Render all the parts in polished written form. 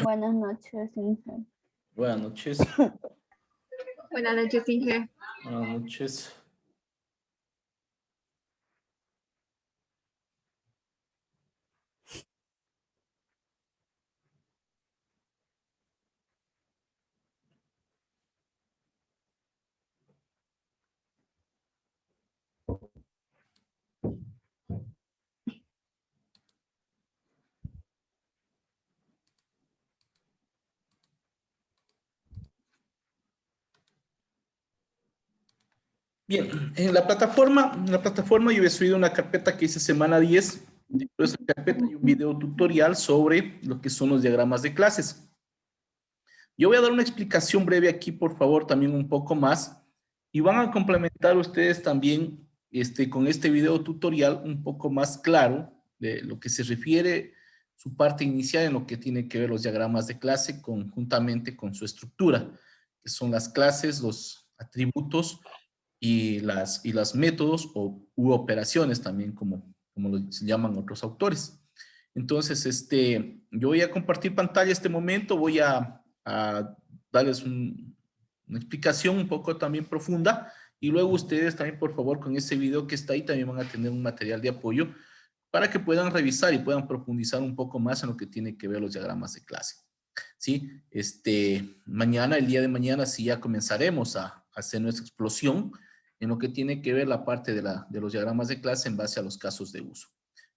Buenas noches, Inge. Buenas noches. Buenas noches, Inge. Buenas noches. Bien, en la plataforma yo he subido una carpeta que dice semana 10. Dentro de esa carpeta hay un video tutorial sobre lo que son los diagramas de clases. Yo voy a dar una explicación breve aquí, por favor, también un poco más. Y van a complementar ustedes también con este video tutorial un poco más claro de lo que se refiere su parte inicial en lo que tiene que ver los diagramas de clase conjuntamente con su estructura, que son las clases, los atributos y las métodos u operaciones también, como se llaman otros autores. Entonces, yo voy a compartir pantalla este momento, voy a darles una explicación un poco también profunda, y luego ustedes también, por favor, con ese video que está ahí, también van a tener un material de apoyo para que puedan revisar y puedan profundizar un poco más en lo que tiene que ver los diagramas de clase. ¿Sí? Mañana, el día de mañana, sí ya comenzaremos a hacer nuestra explosión en lo que tiene que ver la parte de los diagramas de clase en base a los casos de uso.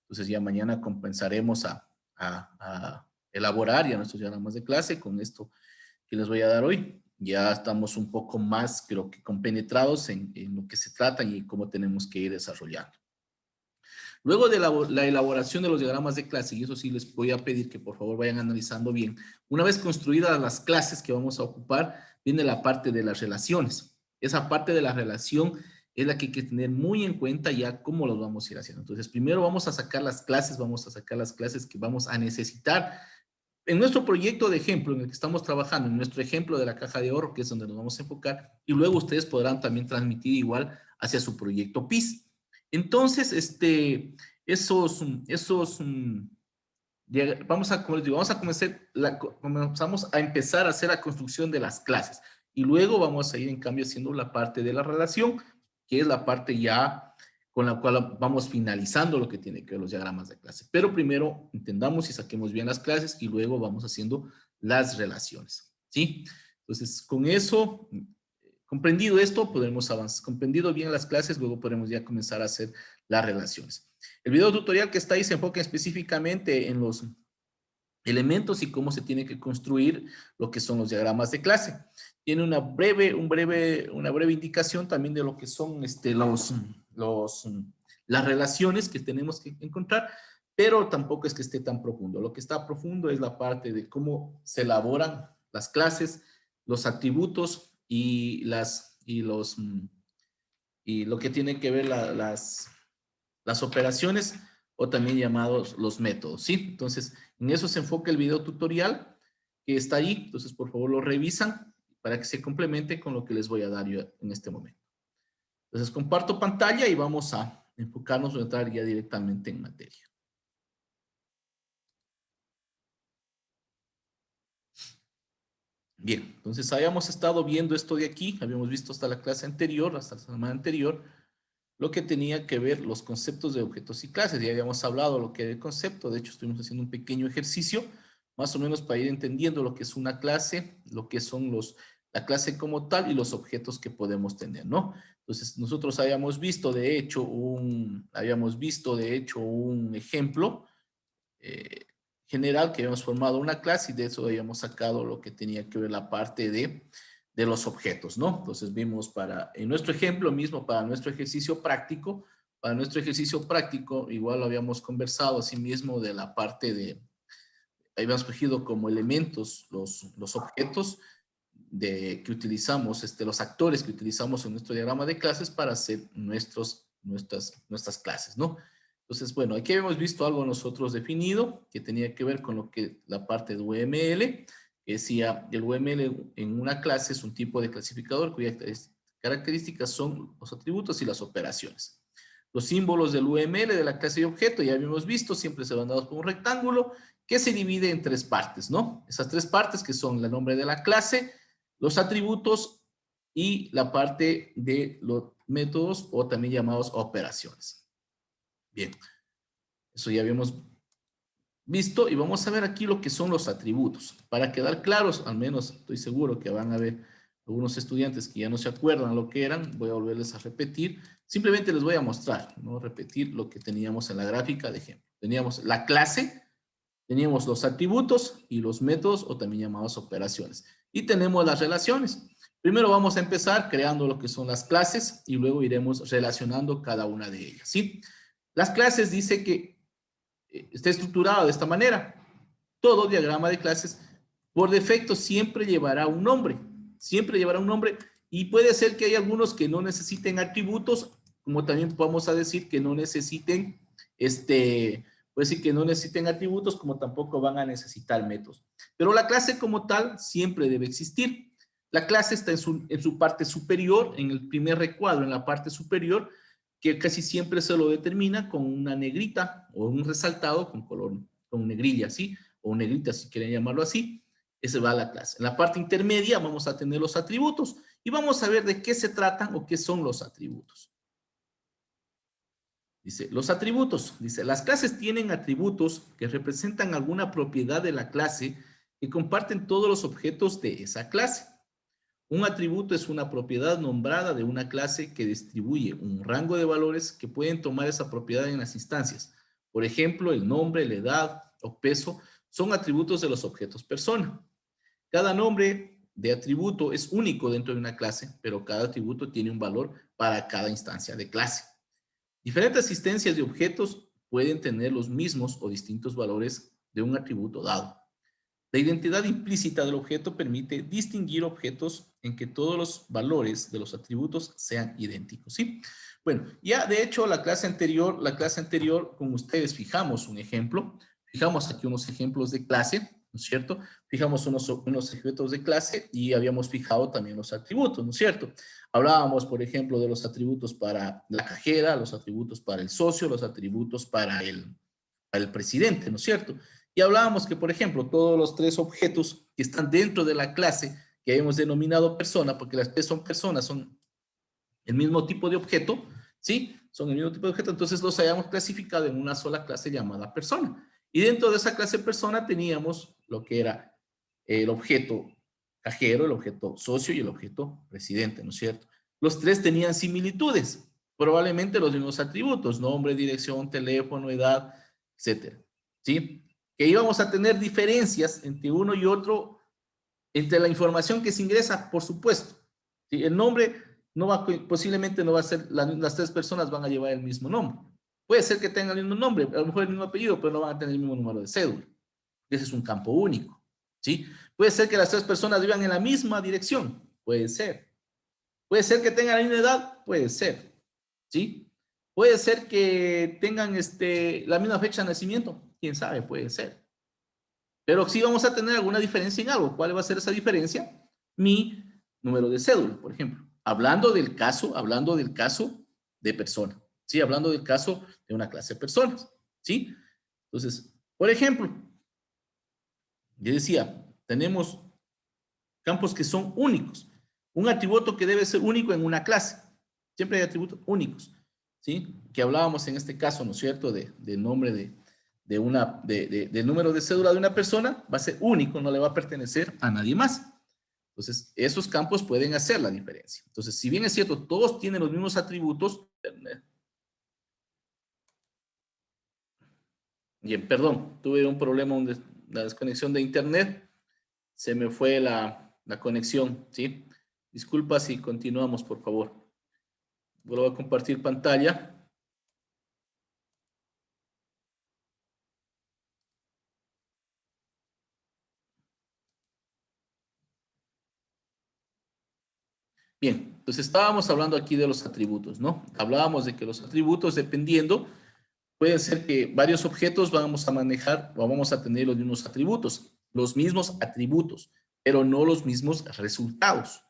Entonces ya mañana comenzaremos a elaborar ya nuestros diagramas de clase con esto que les voy a dar hoy. Ya estamos un poco más, creo que compenetrados en lo que se trata y cómo tenemos que ir desarrollando. Luego de la elaboración de los diagramas de clase, y eso sí les voy a pedir que por favor vayan analizando bien, una vez construidas las clases que vamos a ocupar, viene la parte de las relaciones. Esa parte de la relación es la que hay que tener muy en cuenta ya cómo los vamos a ir haciendo. Entonces, primero vamos a sacar las clases que vamos a necesitar. En nuestro proyecto de ejemplo, en el que estamos trabajando, en nuestro ejemplo de la caja de ahorro, que es donde nos vamos a enfocar, y luego ustedes podrán también transmitir igual hacia su proyecto PIS. Entonces, comenzamos a empezar a hacer la construcción de las clases, y luego vamos a ir en cambio haciendo la parte de la relación, que es la parte ya con la cual vamos finalizando lo que tiene que ver los diagramas de clase. Pero primero entendamos y saquemos bien las clases y luego vamos haciendo las relaciones, ¿sí? Entonces, con eso, comprendido esto, podremos avanzar. Comprendido bien las clases, luego podremos ya comenzar a hacer las relaciones. El video tutorial que está ahí se enfoca específicamente en los elementos y cómo se tiene que construir lo que son los diagramas de clase. Tiene una breve indicación también de lo que son las relaciones que tenemos que encontrar, pero tampoco es que esté tan profundo. Lo que está profundo es la parte de cómo se elaboran las clases, los atributos y lo que tiene que ver las operaciones, o también llamados los métodos, ¿sí? Entonces, en eso se enfoca el video tutorial que está ahí. Entonces, por favor, lo revisan para que se complemente con lo que les voy a dar yo en este momento. Entonces, comparto pantalla y vamos a enfocarnos o entrar ya directamente en materia. Bien, entonces habíamos estado viendo esto de aquí, habíamos visto hasta la clase anterior, hasta la semana anterior, lo que tenía que ver los conceptos de objetos y clases. Ya habíamos hablado lo que era el concepto. De hecho, estuvimos haciendo un pequeño ejercicio, más o menos para ir entendiendo lo que es una clase, lo que son la clase como tal y los objetos que podemos tener, ¿no? Entonces, nosotros habíamos visto, de hecho, un ejemplo general, que habíamos formado una clase, y de eso habíamos sacado lo que tenía que ver la parte de los objetos, ¿no? Entonces vimos en nuestro ejemplo mismo, para nuestro ejercicio práctico, igual lo habíamos conversado así mismo de la parte habíamos cogido como elementos los objetos que utilizamos, los actores que utilizamos en nuestro diagrama de clases para hacer nuestras clases, ¿no? Entonces, bueno, aquí habíamos visto algo nosotros definido que tenía que ver con la parte de UML, que decía el UML en una clase es un tipo de clasificador características son los atributos y las operaciones. Los símbolos del UML de la clase de objeto, ya habíamos visto, siempre se van dados por un rectángulo que se divide en 3 partes, ¿no? Esas 3 partes que son el nombre de la clase, los atributos y la parte de los métodos o también llamados operaciones. Bien, eso ya habíamos visto y vamos a ver aquí lo que son los atributos. Para quedar claros, al menos estoy seguro que van a haber algunos estudiantes que ya no se acuerdan lo que eran, voy a volverles a repetir. Simplemente les voy a mostrar, ¿no? Repetir lo que teníamos en la gráfica de ejemplo. Teníamos la clase, teníamos los atributos y los métodos o también llamadas operaciones. Y tenemos las relaciones. Primero vamos a empezar creando lo que son las clases y luego iremos relacionando cada una de ellas, ¿sí? Las clases dice que está estructurado de esta manera. Todo diagrama de clases por defecto siempre llevará un nombre. Siempre llevará un nombre y puede ser que hay algunos que no necesiten atributos, como también vamos a decir que no necesiten, puede decir que no necesiten atributos, como tampoco van a necesitar métodos. Pero la clase como tal siempre debe existir. La clase está en su parte superior, en el primer recuadro, en la parte superior, que casi siempre se lo determina con una negrita o un resaltado con color, con negrilla, ¿sí? O negrita si quieren llamarlo así. Esa va a la clase. En la parte intermedia vamos a tener los atributos y vamos a ver de qué se tratan o qué son los atributos. Dice, los atributos. Dice, las clases tienen atributos que representan alguna propiedad de la clase que comparten todos los objetos de esa clase. Un atributo es una propiedad nombrada de una clase que distribuye un rango de valores que pueden tomar esa propiedad en las instancias. Por ejemplo, el nombre, la edad o peso son atributos de los objetos persona. Cada nombre de atributo es único dentro de una clase, pero cada atributo tiene un valor para cada instancia de clase. Diferentes existencias de objetos pueden tener los mismos o distintos valores de un atributo dado. La identidad implícita del objeto permite distinguir objetos en que todos los valores de los atributos sean idénticos, ¿sí? Bueno, ya de hecho la clase anterior, con ustedes fijamos un ejemplo, fijamos aquí unos ejemplos de clase, ¿no es cierto? Fijamos unos objetos de clase y habíamos fijado también los atributos, ¿no es cierto? Hablábamos, por ejemplo, de los atributos para la cajera, los atributos para el socio, los atributos para el presidente, ¿no es cierto? Y hablábamos que, por ejemplo, todos los 3 objetos que están dentro de la clase que hemos denominado persona, porque las 3 son personas, son el mismo tipo de objeto, ¿sí? Son el mismo tipo de objeto, entonces los hayamos clasificado en una sola clase llamada persona. Y dentro de esa clase persona teníamos lo que era el objeto cajero, el objeto socio y el objeto presidente, ¿no es cierto? Los 3 tenían similitudes, probablemente los mismos atributos, nombre, dirección, teléfono, edad, etcétera, ¿sí? Que íbamos a tener diferencias entre uno y otro, entre la información que se ingresa, por supuesto. ¿Sí? El nombre posiblemente no va a ser, las 3 personas van a llevar el mismo nombre. Puede ser que tengan el mismo nombre, a lo mejor el mismo apellido, pero no van a tener el mismo número de cédula. Ese es un campo único, ¿sí? Puede ser que las 3 personas vivan en la misma dirección, puede ser. Puede ser que tengan la misma edad, puede ser, ¿sí? Puede ser que tengan la misma fecha de nacimiento, quién sabe, puede ser. Pero sí vamos a tener alguna diferencia en algo. ¿Cuál va a ser esa diferencia? Mi número de cédula, por ejemplo. Hablando del caso de persona. ¿Sí? Hablando del caso de una clase de personas. ¿Sí? Entonces, por ejemplo, yo decía, tenemos campos que son únicos. Un atributo que debe ser único en una clase. Siempre hay atributos únicos. ¿Sí? Que hablábamos en este caso, ¿no es cierto? Del nombre del número de cédula de una persona, va a ser único, no le va a pertenecer a nadie más. Entonces, esos campos pueden hacer la diferencia. Entonces, si bien es cierto, todos tienen los mismos atributos. Bien, perdón, tuve un problema, la desconexión de internet. Se me fue la conexión, ¿sí? Disculpa si continuamos, por favor. Vuelvo a compartir pantalla. Bien, entonces estábamos hablando aquí de los atributos, ¿no? Hablábamos de que los atributos, dependiendo, pueden ser que varios objetos vamos a manejar o vamos a tener los mismos atributos, pero no los mismos resultados,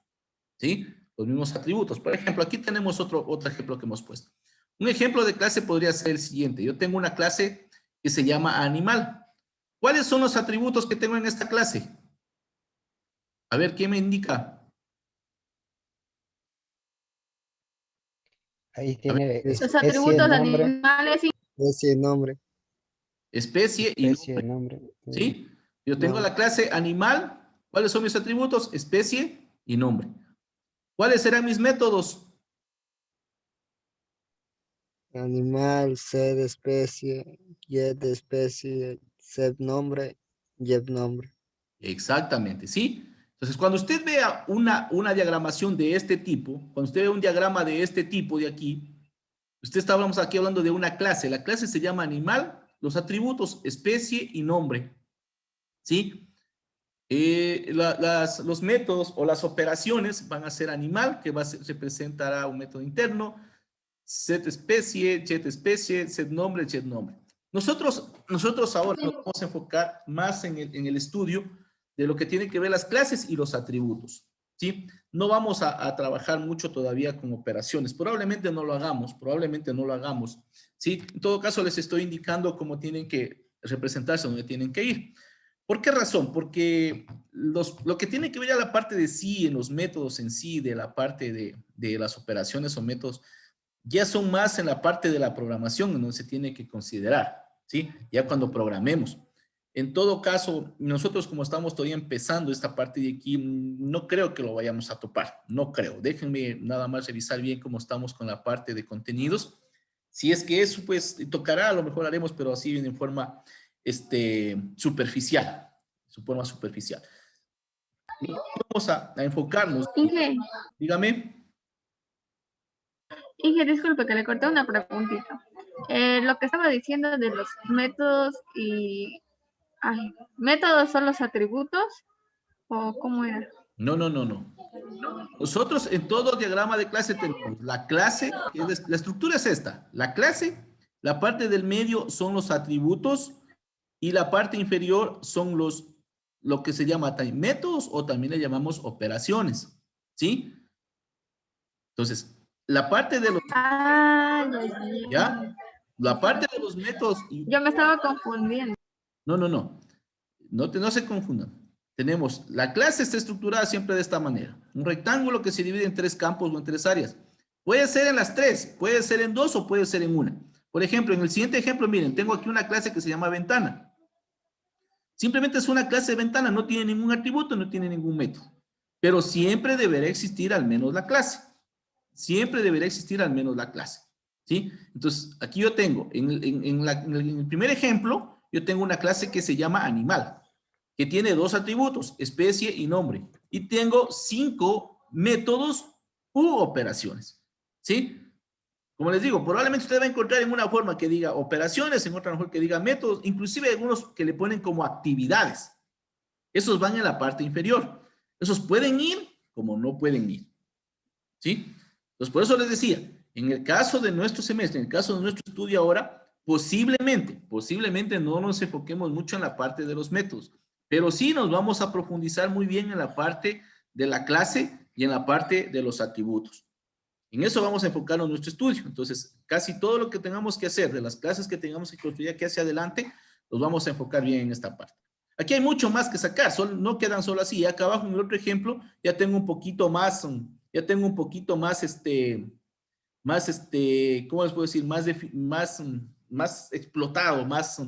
¿sí? los mismos atributos. Por ejemplo, aquí tenemos otro ejemplo que hemos puesto. Un ejemplo de clase podría ser el siguiente. Yo tengo una clase que se llama animal. ¿Cuáles son los atributos que tengo en esta clase? A ver, ¿quién me indica? Ahí A ver, tiene Los especie, atributos nombre, animales y Especie, nombre. especie y especie, nombre. nombre. ¿Sí? Yo tengo No. la clase animal. ¿Cuáles son mis atributos? Especie y nombre. ¿Cuáles serán mis métodos? Animal, sed, especie, yet, especie, sed, nombre, yet, nombre. Exactamente, ¿sí? Entonces, cuando usted vea una diagramación de este tipo, cuando usted ve un diagrama de este tipo de aquí, estamos aquí hablando de una clase. La clase se llama animal, los atributos, especie y nombre, ¿sí? Los métodos o las operaciones van a ser animal, que representará un método interno, set especie, set nombre, jet nombre. Nosotros ahora nos vamos a enfocar más en el estudio de lo que tiene que ver las clases y los atributos, ¿sí? No vamos a trabajar mucho todavía con operaciones. Probablemente no lo hagamos, ¿sí? En todo caso, les estoy indicando cómo tienen que representarse, dónde tienen que ir. ¿Por qué razón? Porque lo que tiene que ver a la parte de sí, en los métodos en sí, de la parte de las operaciones o métodos, ya son más en la parte de la programación en donde se tiene que considerar, ¿sí? Ya cuando programemos. En todo caso, nosotros como estamos todavía empezando esta parte de aquí, no creo que lo vayamos a topar, no creo. Déjenme nada más revisar bien cómo estamos con la parte de contenidos. Si es que eso, pues, tocará, a lo mejor haremos, pero así en forma superficial, su forma superficial. Vamos a enfocarnos. Inge, Dígame. disculpe que le corté una preguntita. Lo que estaba diciendo de los métodos y... Ay, ¿métodos son los atributos? ¿O cómo era? No. Nosotros en todo diagrama de clase tenemos la clase, la estructura es esta. La clase, la parte del medio son los atributos y la parte inferior son lo que se llama métodos o también le llamamos operaciones, ¿sí? Entonces, la parte de los, Ah, ¿ya? La parte de los métodos. Yo me estaba confundiendo. No se confundan. Tenemos, la clase está estructurada siempre de esta manera. Un rectángulo que se divide en 3 campos o en 3 áreas. Puede ser en las 3, puede ser en 2 o puede ser en una. Por ejemplo, en el siguiente ejemplo, miren, tengo aquí una clase que se llama ventana. Simplemente es una clase de ventana, no tiene ningún atributo, no tiene ningún método. Pero siempre deberá existir al menos la clase. Siempre deberá existir al menos la clase. ¿Sí? Entonces, aquí yo tengo, en el primer ejemplo, yo tengo una clase que se llama animal, que tiene 2 atributos, especie y nombre. Y tengo 5 métodos u operaciones. ¿Sí? Como les digo, probablemente usted va a encontrar en una forma que diga operaciones, en otra mejor que diga métodos, inclusive algunos que le ponen como actividades. Esos van en la parte inferior. Esos pueden ir como no pueden ir. ¿Sí? Entonces, por eso les decía, en el caso de nuestro semestre, en el caso de nuestro estudio ahora, posiblemente no nos enfoquemos mucho en la parte de los métodos, pero sí nos vamos a profundizar muy bien en la parte de la clase y en la parte de los atributos. En eso vamos a enfocarnos en nuestro estudio. Entonces, casi todo lo que tengamos que hacer, de las clases que tengamos que construir aquí hacia adelante, los vamos a enfocar bien en esta parte. Aquí hay mucho más que sacar, no quedan solo así. Acá abajo en el otro ejemplo, ya tengo un poquito más, ¿cómo les puedo decir? Más explotado, más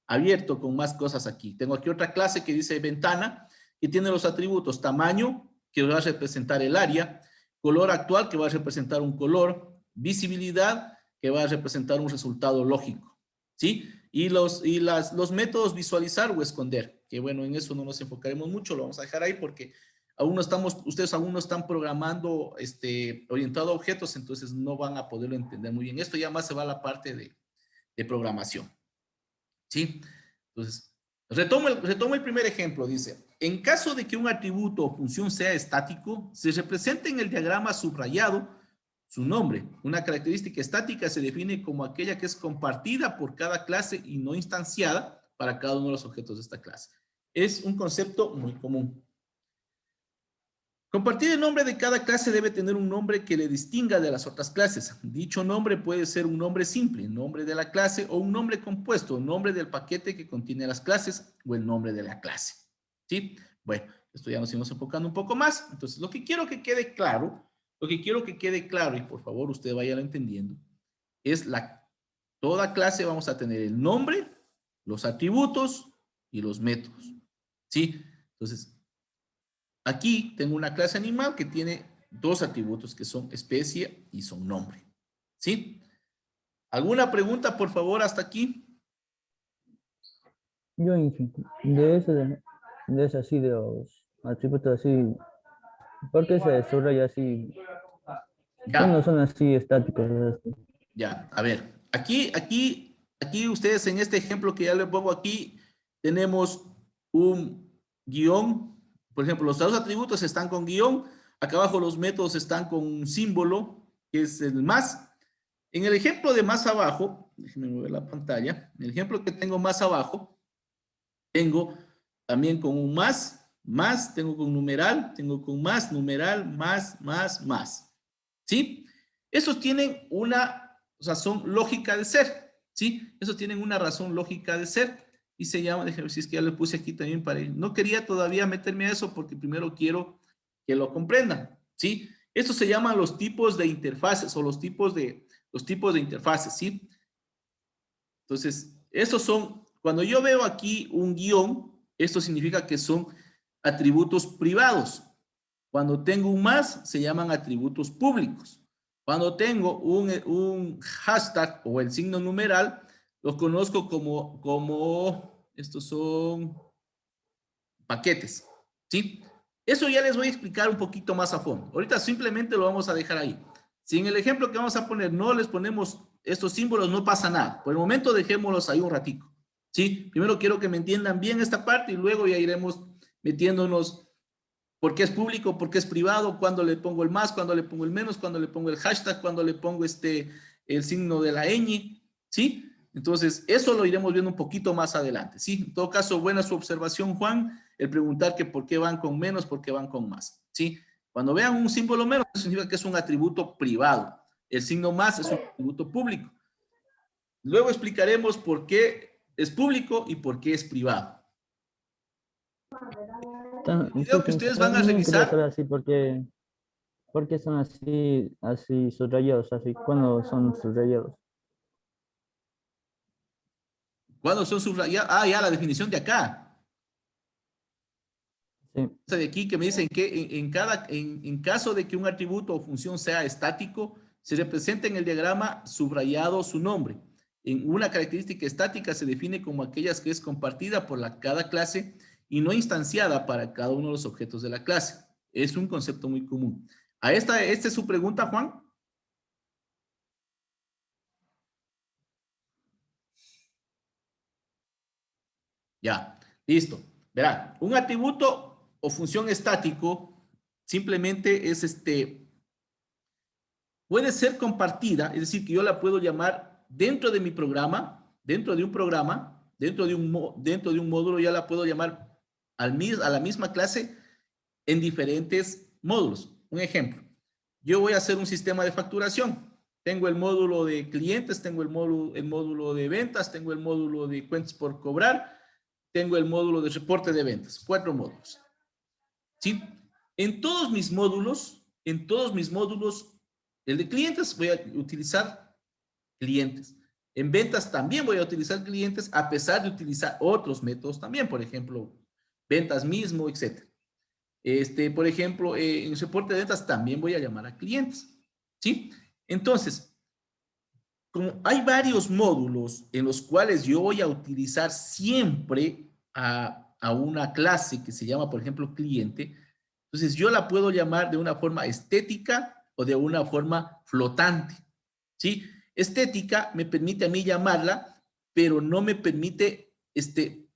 abierto con más cosas aquí. Tengo aquí otra clase que dice ventana, que tiene los atributos tamaño, que va a representar el área, color actual, que va a representar un color, visibilidad, que va a representar un resultado lógico, ¿sí? Y los métodos visualizar o esconder, que bueno, en eso no nos enfocaremos mucho, lo vamos a dejar ahí porque ustedes aún no están programando orientado a objetos, entonces no van a poderlo entender muy bien. Esto ya más se va a la parte de programación, ¿sí? Entonces, retomo el primer ejemplo, dice, en caso de que un atributo o función sea estático, se representa en el diagrama subrayado su nombre. Una característica estática se define como aquella que es compartida por cada clase y no instanciada para cada uno de los objetos de esta clase. Es un concepto muy común. Compartir el nombre de cada clase debe tener un nombre que le distinga de las otras clases. Dicho nombre puede ser un nombre simple, nombre de la clase, o un nombre compuesto, nombre del paquete que contiene las clases, o el nombre de la clase. ¿Sí? Bueno, esto ya nos seguimos enfocando un poco más. Entonces, lo que quiero que quede claro, y por favor usted vaya entendiendo, es toda clase vamos a tener el nombre, los atributos y los métodos. ¿Sí? Entonces, aquí tengo una clase animal que tiene dos atributos que son especie y son nombre. ¿Sí? ¿Alguna pregunta, por favor, hasta aquí? Yo, de eso así, de los atributos así, ¿por qué se subraya así? Cuando Ya, son así estáticos. ya. A ver, aquí ustedes en este ejemplo que ya les pongo aquí, tenemos un guión. Por ejemplo, los dos atributos están con guión. Acá abajo los métodos están con un símbolo, que es el más. En el ejemplo de más abajo, déjenme mover la pantalla. En el ejemplo que tengo más abajo, tengo también con un más, tengo con numeral, tengo con más, numeral, más. ¿Sí? Esos tienen una razón lógica de ser. ¿Sí? Esos tienen una razón lógica de ser. Y se llama, déjenme ver si es que ya lo puse aquí también para... No quería todavía meterme a eso porque primero quiero que lo comprendan. ¿Sí? Estos se llaman los tipos de interfaces o los tipos de interfaces. ¿Sí? Entonces, esos son... Cuando yo veo aquí un guión, esto significa que son atributos privados. Cuando tengo un más, se llaman atributos públicos. Cuando tengo un hashtag o el signo numeral, los conozco como estos son paquetes, ¿sí? Eso ya les voy a explicar un poquito más a fondo. Ahorita simplemente lo vamos a dejar ahí. Si en el ejemplo que vamos a poner no les ponemos estos símbolos, no pasa nada. Por el momento dejémoslos ahí un ratico, ¿sí? Primero quiero que me entiendan bien esta parte y luego ya iremos metiéndonos por qué es público, por qué es privado, cuándo le pongo el más, cuándo le pongo el menos, cuándo le pongo el hashtag, cuándo le pongo el signo de la ñ, ¿sí? Entonces, eso lo iremos viendo un poquito más adelante, ¿sí? En todo caso, buena su observación, Juan, el preguntar que por qué van con menos, por qué van con más, ¿sí? Cuando vean un símbolo menos, eso significa que es un atributo privado. El signo más es un atributo público. Luego explicaremos por qué es público y por qué es privado. El video que ustedes van a revisar... Así ¿por qué son así subrayados? Así, ¿cuándo son subrayados? ¿Cuándo son subrayados? Ah, ya, la definición de acá. Sí. Esta de aquí que me dicen que en caso de que un atributo o función sea estático, se representa en el diagrama subrayado su nombre. En una característica estática se define como aquellas que es compartida por cada clase y no instanciada para cada uno de los objetos de la clase. Es un concepto muy común. ¿Esta es su pregunta, Juan? Ya, listo. Verá, un atributo o función estático simplemente es puede ser compartida, es decir, que yo la puedo llamar dentro de mi programa, dentro de un módulo, ya la puedo llamar a la misma clase en diferentes módulos. Un ejemplo, yo voy a hacer un sistema de facturación. Tengo el módulo de clientes, tengo el módulo de ventas, tengo el módulo de cuentas por cobrar, tengo el módulo de reporte de ventas, 4 módulos. ¿Sí? En todos mis módulos, el de clientes voy a utilizar clientes. En ventas también voy a utilizar clientes, a pesar de utilizar otros métodos también, por ejemplo, ventas mismo, etc. Por ejemplo, en reporte de ventas también voy a llamar a clientes. ¿Sí? Entonces, como hay varios módulos en los cuales yo voy a utilizar siempre a una clase que se llama, por ejemplo, cliente, entonces yo la puedo llamar de una forma estética o de una forma flotante, ¿sí? Estética me permite a mí llamarla, pero no me permite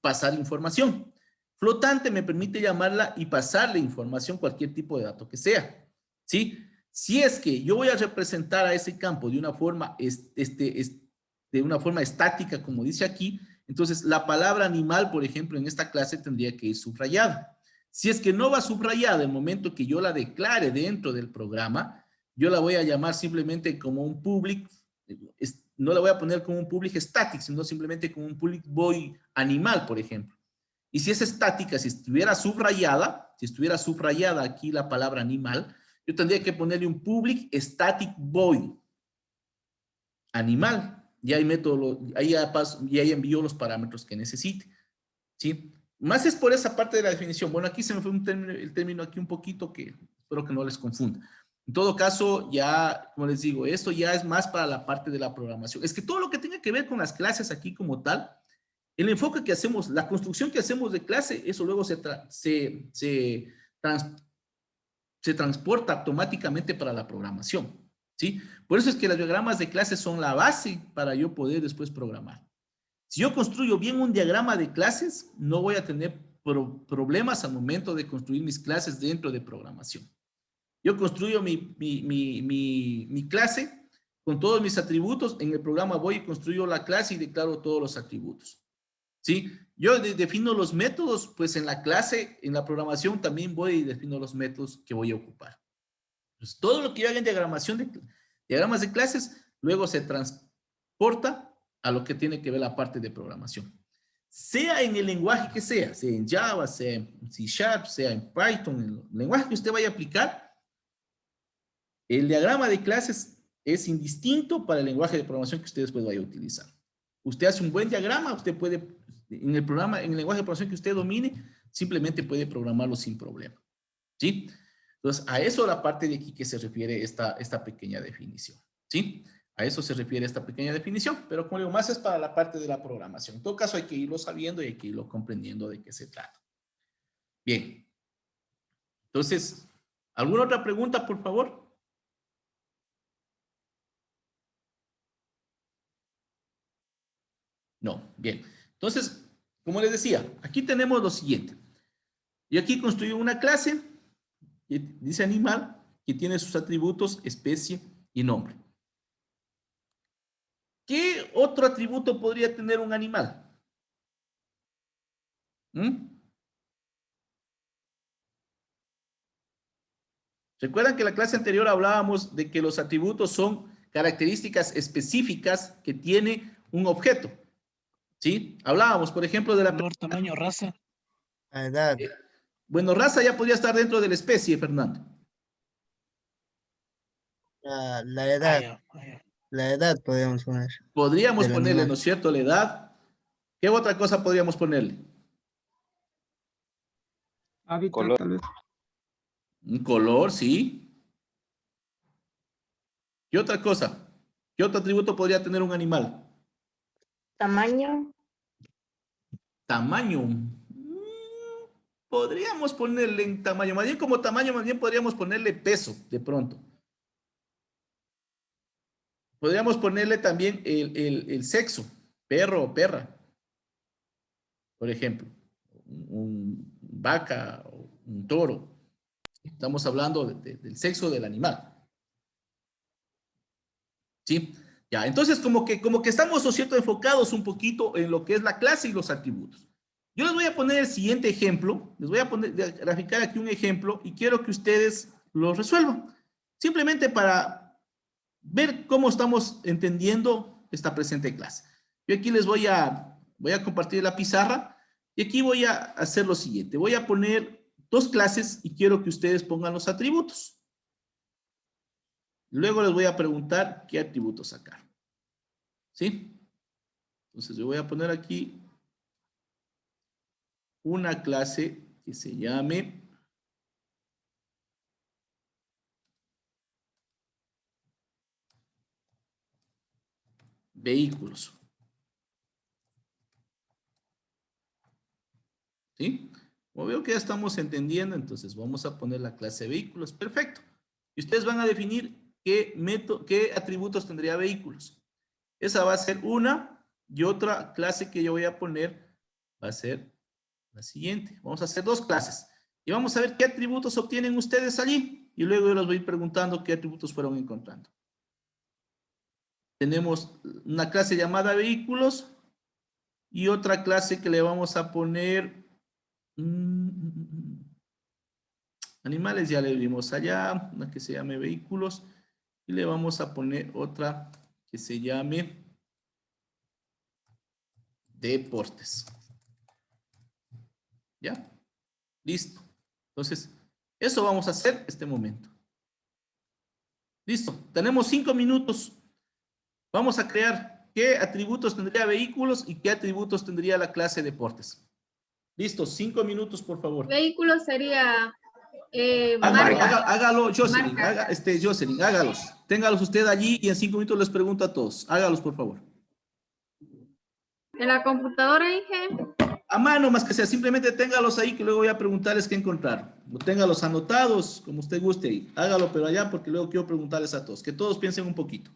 pasar información. Flotante me permite llamarla y pasarle información, cualquier tipo de dato que sea, ¿sí? Si es que yo voy a representar a ese campo de una forma, de una forma estática, como dice aquí, entonces la palabra animal, por ejemplo, en esta clase tendría que ir subrayada. Si es que no va subrayada el momento que yo la declare dentro del programa, yo la voy a llamar simplemente como un public, no la voy a poner como un public static, sino simplemente como un public void animal, por ejemplo. Y si es estática, si estuviera subrayada aquí la palabra animal, yo tendría que ponerle un public static void animal. Y ahí ahí envío los parámetros que necesite. ¿Sí? Más es por esa parte de la definición. Bueno, aquí se me fue el término aquí un poquito que espero que no les confunda. En todo caso, ya, como les digo, esto ya es más para la parte de la programación. Es que todo lo que tenga que ver con las clases aquí como tal, el enfoque que hacemos, la construcción que hacemos de clase, eso luego se transporta automáticamente para la programación. ¿Sí? Por eso es que los diagramas de clase son la base para yo poder después programar. Si yo construyo bien un diagrama de clases, no voy a tener problemas al momento de construir mis clases dentro de programación. Yo construyo mi clase con todos mis atributos. En el programa voy y construyo la clase y declaro todos los atributos. ¿Sí? Yo defino los métodos, pues en la clase, en la programación también voy y defino los métodos que voy a ocupar. Pues todo lo que yo haga en diagramas de clases, luego se transporta a lo que tiene que ver la parte de programación. Sea en el lenguaje que sea en Java, sea en C#, sea en Python, en el lenguaje que usted vaya a aplicar, el diagrama de clases es indistinto para el lenguaje de programación que usted después vaya a utilizar. Usted hace un buen diagrama, usted puede, en el lenguaje de programación que usted domine, simplemente puede programarlo sin problema. ¿Sí? Entonces, a eso la parte de aquí que se refiere esta pequeña definición. ¿Sí? A eso se refiere esta pequeña definición, pero como digo, más es para la parte de la programación. En todo caso, hay que irlo sabiendo y hay que irlo comprendiendo de qué se trata. Bien. Entonces, ¿alguna otra pregunta, por favor? No, bien. Entonces, como les decía, aquí tenemos lo siguiente. Yo aquí construí una clase que dice animal, que tiene sus atributos, especie y nombre. ¿Qué otro atributo podría tener un animal? ¿Recuerdan que en la clase anterior hablábamos de que los atributos son características específicas que tiene un objeto? ¿Sí? Hablábamos, por ejemplo, de la... Color, tamaño, raza. La edad. Bueno, raza ya podría estar dentro de la especie, Fernando. La edad. Ya. La edad podríamos poner. Podríamos Del ponerle, animal. ¿no es cierto?, la edad. ¿Qué otra cosa podríamos ponerle? Color. Tal vez. Un color, sí. ¿Qué otra cosa? ¿Qué otro atributo podría tener un animal? Tamaño. Tamaño. Podríamos ponerle en tamaño. Más bien como tamaño, más bien podríamos ponerle peso, de pronto. Podríamos ponerle también el sexo, perro o perra, por ejemplo. Un vaca o un toro. Estamos hablando del sexo del animal. ¿Sí? Ya, entonces como que estamos, ¿no es cierto?, enfocados un poquito en lo que es la clase y los atributos. Yo les voy a poner el siguiente ejemplo, les voy a graficar aquí un ejemplo y quiero que ustedes lo resuelvan. Simplemente para ver cómo estamos entendiendo esta presente clase. Yo aquí les voy a compartir la pizarra y aquí voy a hacer lo siguiente. Voy a poner dos clases y quiero que ustedes pongan los atributos. Luego les voy a preguntar qué atributos sacar. ¿Sí? Entonces yo voy a poner aquí una clase que se llame vehículos. ¿Sí? Como veo que ya estamos entendiendo, entonces vamos a poner la clase vehículos. Perfecto. Y ustedes van a definir qué atributos tendría vehículos. Esa va a ser una, y otra clase que yo voy a poner va a ser la siguiente. Vamos a hacer dos clases. Y vamos a ver qué atributos obtienen ustedes allí. Y luego yo les voy a ir preguntando qué atributos fueron encontrando. Tenemos una clase llamada vehículos y otra clase que le vamos a poner Animales ya le vimos allá, una que se llame vehículos. Y le vamos a poner otra que se llame deportes. ¿Ya? Listo. Entonces, eso vamos a hacer este momento. Listo. Tenemos 5 minutos. Vamos a crear qué atributos tendría vehículos y qué atributos tendría la clase deportes. Listo. 5 minutos, por favor. Vehículo sería Hágalo, hágalo, Jocelyn. Marca. Jocelyn, hágalos. Téngalos usted allí y en 5 minutos les pregunto a todos. Hágalos, por favor. En la computadora, Inge. A mano, más que sea, simplemente téngalos ahí que luego voy a preguntarles qué encontraron. O téngalos anotados, como usted guste ahí. Hágalo, pero allá porque luego quiero preguntarles a todos. Que todos piensen un poquito.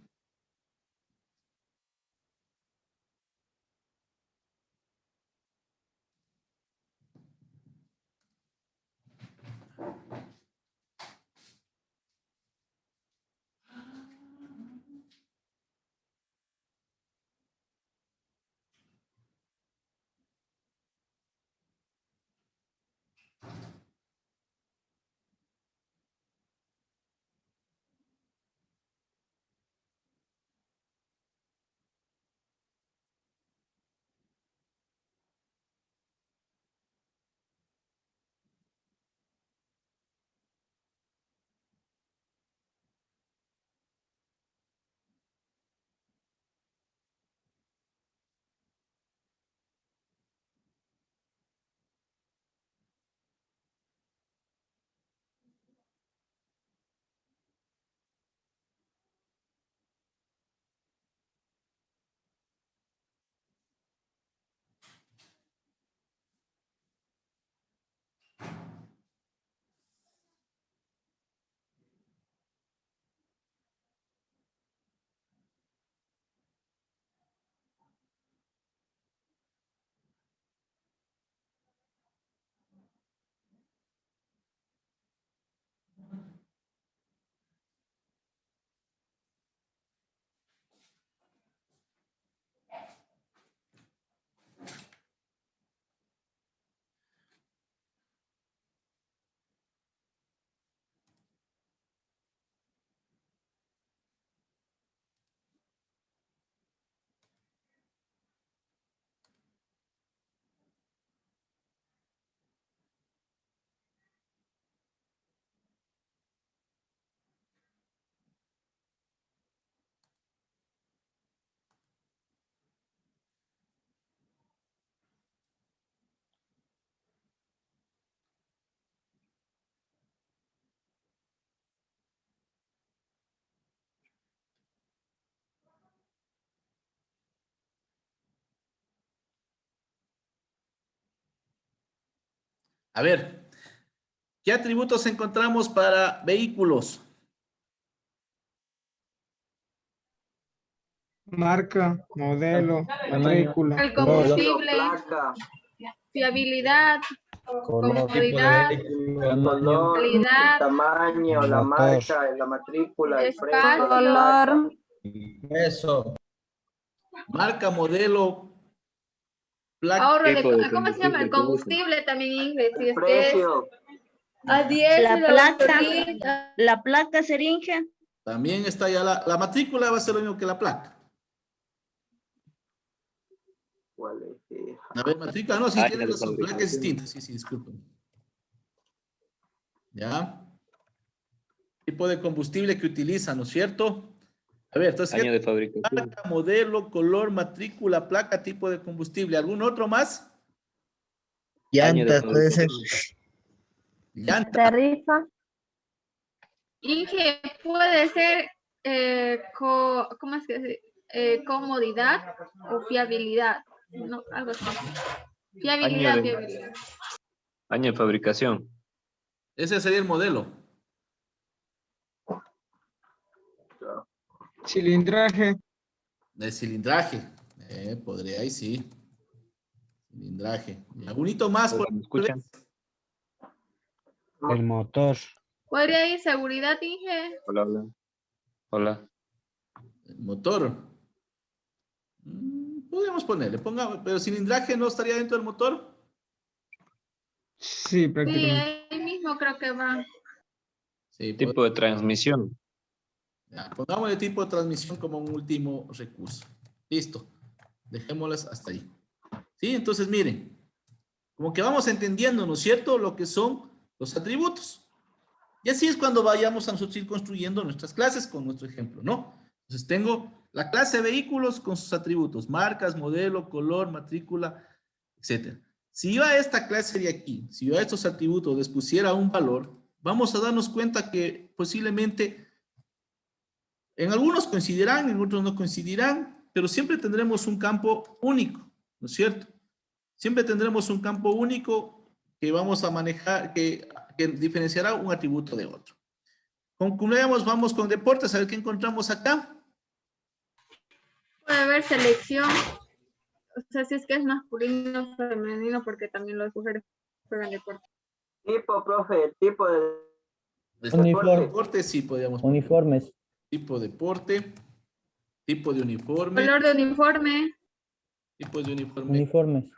A ver, ¿qué atributos encontramos para vehículos? Marca, modelo, matrícula. El combustible, fiabilidad, comodidad, Color, calidad, tamaño, la marca, la matrícula, el precio, espacio, Eso. Marca, modelo, placa. ahorro de, ¿cómo se llama? El combustible también, Inge, si el es que es precio. a 10 La la placa. gasolina. La placa sería, Inge. También está ya la matrícula, va a ser lo mismo que la placa. ¿Cuál es? A ver, matrícula, no, sí, Año tiene de razón, placa es fabricación. distinta, sí, disculpen. ¿Ya? Tipo de combustible que utilizan, ¿no es cierto? A ver, entonces, Año de fabricación. marca, modelo, color, matrícula, placa, tipo de combustible. ¿Algún otro más? Año de Llantas, puede ser. fabricación. Llanta. Tarifa. Inge, puede ser, ¿cómo es que se comodidad o fiabilidad? No, algo así. Fiabilidad, Año de- fiabilidad. Año de fabricación. Ese sería el modelo. Cilindraje, De cilindraje. Podría, ahí sí. Cilindraje. ¿Y algún hito más? ¿Me escuchan? el motor. ¿Podría ir seguridad, Inge? Hola, hola. Hola. El motor. Podríamos ponerle, pero cilindraje no estaría dentro del motor. Sí, Sí, prácticamente. ahí mismo creo que va. Sí, Tipo de transmisión. ya, pongámosle tipo de transmisión como un último recurso. Listo. Dejémoslas hasta ahí. ¿Sí? Entonces, miren. Como que vamos entendiendo, ¿no es cierto?, lo que son los atributos. Y así es cuando vayamos a nosotros ir construyendo nuestras clases con nuestro ejemplo, ¿no? Entonces tengo la clase vehículos con sus atributos, marcas, modelo, color, matrícula, etc. Si yo a esta clase de aquí, si yo a estos atributos les pusiera un valor, vamos a darnos cuenta que posiblemente en algunos coincidirán, en otros no coincidirán, pero siempre tendremos un campo único, ¿no es cierto? Siempre tendremos un campo único que vamos a manejar, que diferenciará un atributo de otro. Concluimos, vamos con deportes, a ver qué encontramos acá. Puede haber selección, o sea, si es que es masculino o femenino, porque también las mujeres juegan deporte. Tipo, profe, tipo de Uniforme. Deporte, sí, podríamos poner. Uniformes. Tipo deporte, tipo de uniforme, Color de uniforme, tipo de uniforme. Uniformes.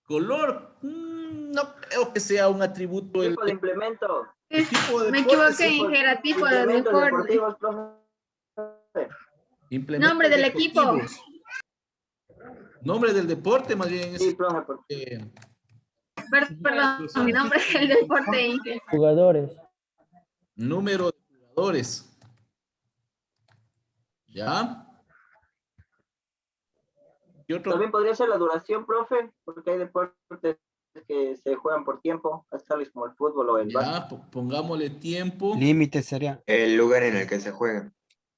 Color, no creo que sea un atributo. El tipo de implemento. tipo de me deporte, equivoqué, sí, Ingera, tipo de Implementos uniforme. deportivos, profe. implementos Nombre del equipo. deportivos. Nombre del deporte, más bien. Sí, profe, porque Perdón, mi nombre es el deporte, Ingera. Jugadores. Número de jugadores. ¿Ya? ¿Qué otro? también podría ser la duración, profe, porque hay deportes que se juegan por tiempo, tales como el fútbol o el básquet. Ya, pongámosle tiempo. Límite sería. El lugar en el que se juega.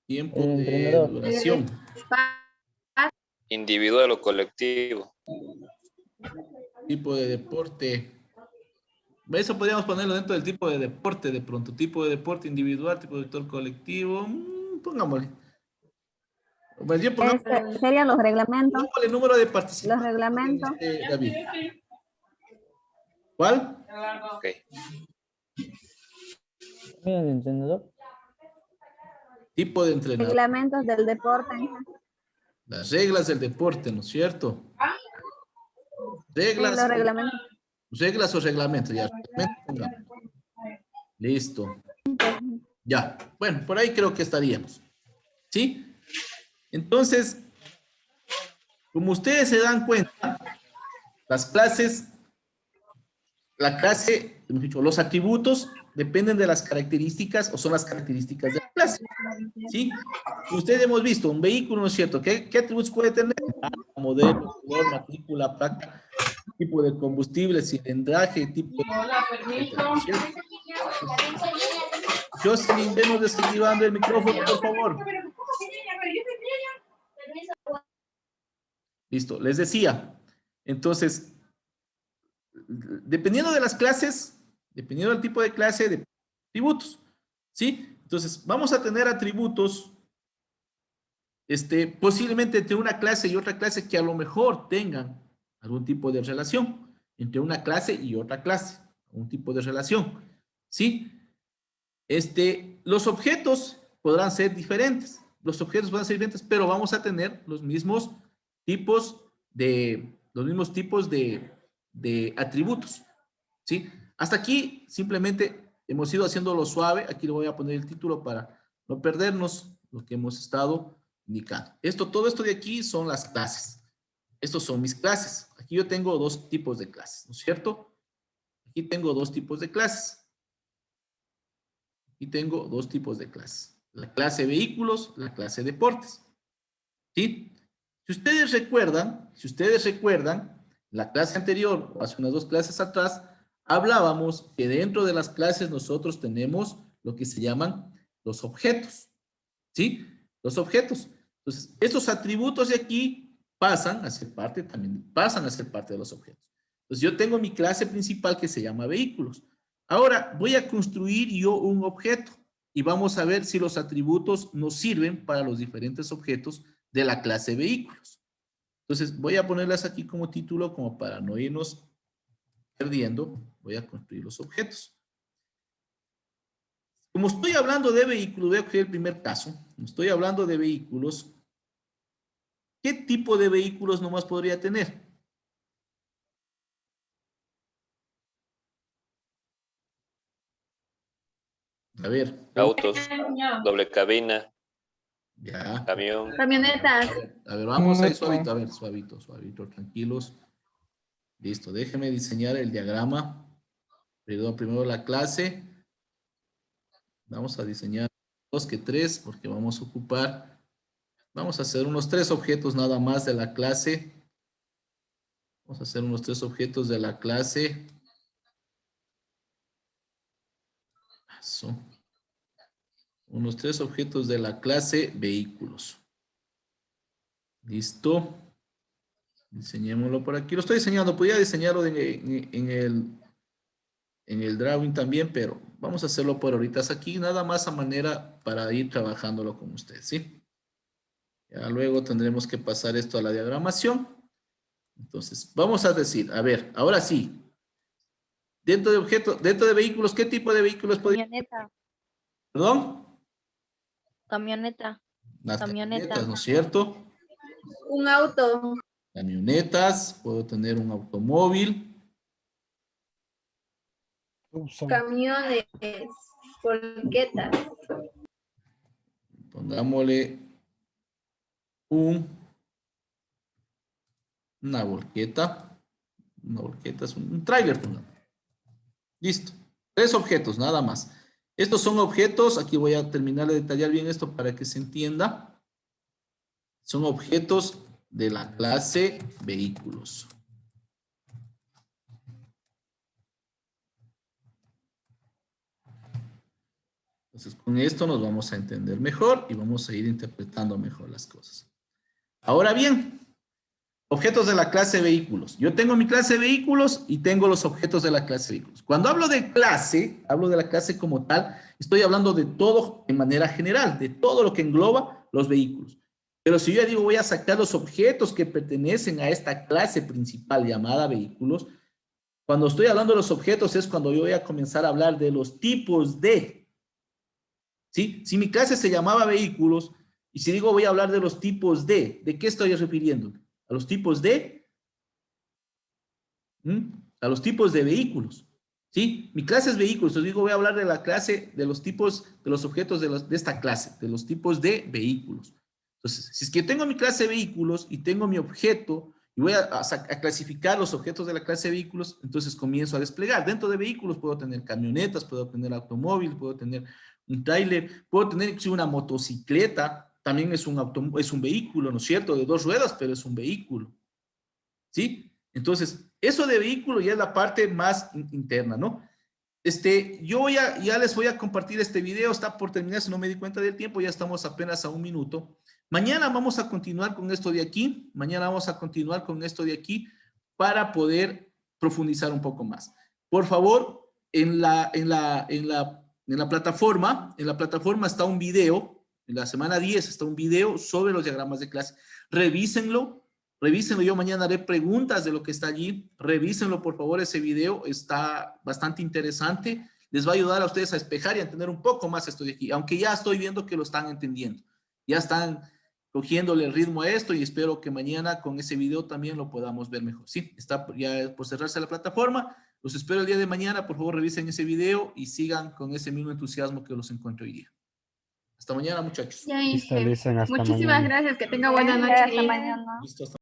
Tiempo El de entrenador. duración. Individual o colectivo. Tipo de deporte. Eso podríamos ponerlo dentro del tipo de deporte de pronto. Tipo de deporte individual, tipo de deporte colectivo. Pongámosle. Pues yo Serían los reglamentos. pongámosle número de participantes. Los reglamentos. David. ¿Cuál? Ok. Mira el entrenador. Tipo de entrenador. Reglamentos del deporte. Las reglas del deporte, ¿no es cierto? Sí, Reglas. los reglamentos. Reglas o reglamentos, ya. Pongamos. Listo. Ya. Bueno, por ahí creo que estaríamos. ¿Sí? Entonces, como ustedes se dan cuenta, las clases, la clase, hemos dicho, los atributos dependen de las características o son las características de la clase. ¿Sí? Ustedes hemos visto un vehículo, ¿no es cierto? ¿Qué atributos puede tener? Modelo, color, matrícula, placa, tipo de combustible, cilindraje, tipo de... Jocelyn, venos desactivando el micrófono, por favor. Listo, les decía. Entonces, dependiendo de las clases, dependiendo del tipo de clase, de atributos, ¿sí? Entonces, vamos a tener atributos, posiblemente entre una clase y otra clase que a lo mejor tengan algún tipo de relación, entre una clase y otra clase, un tipo de relación, ¿sí? Los objetos podrán ser diferentes, pero vamos a tener los mismos tipos de atributos, ¿sí? Hasta aquí simplemente hemos ido haciéndolo suave. Aquí le voy a poner el título para no perdernos lo que hemos estado indicando. Todo esto de aquí son las clases. Estos son mis clases. Aquí yo tengo dos tipos de clases, ¿no es cierto? Aquí tengo dos tipos de clases. Aquí tengo dos tipos de clases. La clase vehículos, la clase deportes. ¿Sí? Si ustedes recuerdan, la clase anterior, o hace unas dos clases atrás, hablábamos que dentro de las clases nosotros tenemos lo que se llaman los objetos. ¿Sí? Los objetos. Entonces, estos atributos de aquí pasan a ser parte de los objetos. Entonces, yo tengo mi clase principal que se llama vehículos. Ahora, voy a construir yo un objeto y vamos a ver si los atributos nos sirven para los diferentes objetos de la clase vehículos. Entonces, voy a ponerlas aquí como título, como para no irnos perdiendo. Voy a construir los objetos. Como estoy hablando de vehículos, voy a coger el primer caso. Como estoy hablando de vehículos, ¿qué tipo de vehículos nomás podría tener? A ver. Autos, doble cabina, Ya. camión. Camionetas. A ver, vamos ahí Moto. suavito. A ver, suavito, suavito, tranquilos. Listo, déjeme diseñar el diagrama. Primero la clase. Vamos a diseñar 2 que 3 porque vamos a ocupar. Vamos a hacer unos 3 objetos nada más de la clase. Vamos a hacer unos 3 objetos de la clase. Eso. Unos 3 objetos de la clase vehículos. Listo. Diseñémoslo por aquí. Lo estoy diseñando. Podría diseñarlo en el drawing también, pero vamos a hacerlo por ahorita aquí, nada más a manera para ir trabajándolo con ustedes, ¿sí? Ya luego tendremos que pasar esto a la diagramación. Entonces, vamos a decir, a ver, ahora sí. Dentro de objetos, dentro de vehículos, ¿qué tipo de vehículos podría? Camioneta. ¿Perdón? Camioneta. Las Camioneta. camionetas, ¿no es cierto? Un auto. Camionetas, puedo tener un automóvil. Camiones. Volquetas. Pongámosle una volqueta. Una volqueta es un tráiler, pongamos. Listo. 3 objetos, nada más. Estos son objetos, aquí voy a terminar de detallar bien esto para que se entienda. Son objetos de la clase vehículos. Entonces, con esto nos vamos a entender mejor y vamos a ir interpretando mejor las cosas. Ahora bien, objetos de la clase vehículos. Yo tengo mi clase vehículos y tengo los objetos de la clase vehículos. Cuando hablo de clase, hablo de la clase como tal, estoy hablando de todo en manera general, de todo lo que engloba los vehículos. Pero si yo ya digo voy a sacar los objetos que pertenecen a esta clase principal llamada vehículos, cuando estoy hablando de los objetos es cuando yo voy a comenzar a hablar de los tipos de. ¿Sí? Si mi clase se llamaba vehículos, y si digo voy a hablar de los tipos ¿de qué estoy refiriendo? A los tipos de, a los tipos de vehículos, ¿sí? Mi clase es vehículos, entonces digo voy a hablar de la clase, de los tipos, de los objetos de esta clase, de los tipos de vehículos. Entonces, si es que tengo mi clase vehículos y tengo mi objeto, y voy a clasificar los objetos de la clase de vehículos, entonces comienzo a desplegar. Dentro de vehículos puedo tener camionetas, puedo tener automóvil, puedo tener un tráiler, puedo tener incluso una motocicleta, también es un vehículo, ¿no es cierto? De 2 ruedas, pero es un vehículo, ¿sí? Entonces, eso de vehículo ya es la parte más interna, ¿no? Yo ya les voy a compartir este video, está por terminar, si no me di cuenta del tiempo, ya estamos apenas a 1 minuto. Mañana vamos a continuar con esto de aquí, para poder profundizar un poco más. Por favor, en la plataforma está un video, en la semana 10 está un video sobre los diagramas de clase. Revísenlo, yo mañana haré preguntas de lo que está allí. Revísenlo, por favor, ese video está bastante interesante. Les va a ayudar a ustedes a despejar y a entender un poco más esto de aquí, aunque ya estoy viendo que lo están entendiendo. Ya están cogiéndole el ritmo a esto y espero que mañana con ese video también lo podamos ver mejor. Sí, está ya por cerrarse la plataforma. Los espero el día de mañana. Por favor, revisen ese video y sigan con ese mismo entusiasmo que los encuentro hoy día. Hasta mañana, muchachos. Ya, Inge. Muchísimas gracias. Que tenga buena noche. Hasta mañana. Listo, hasta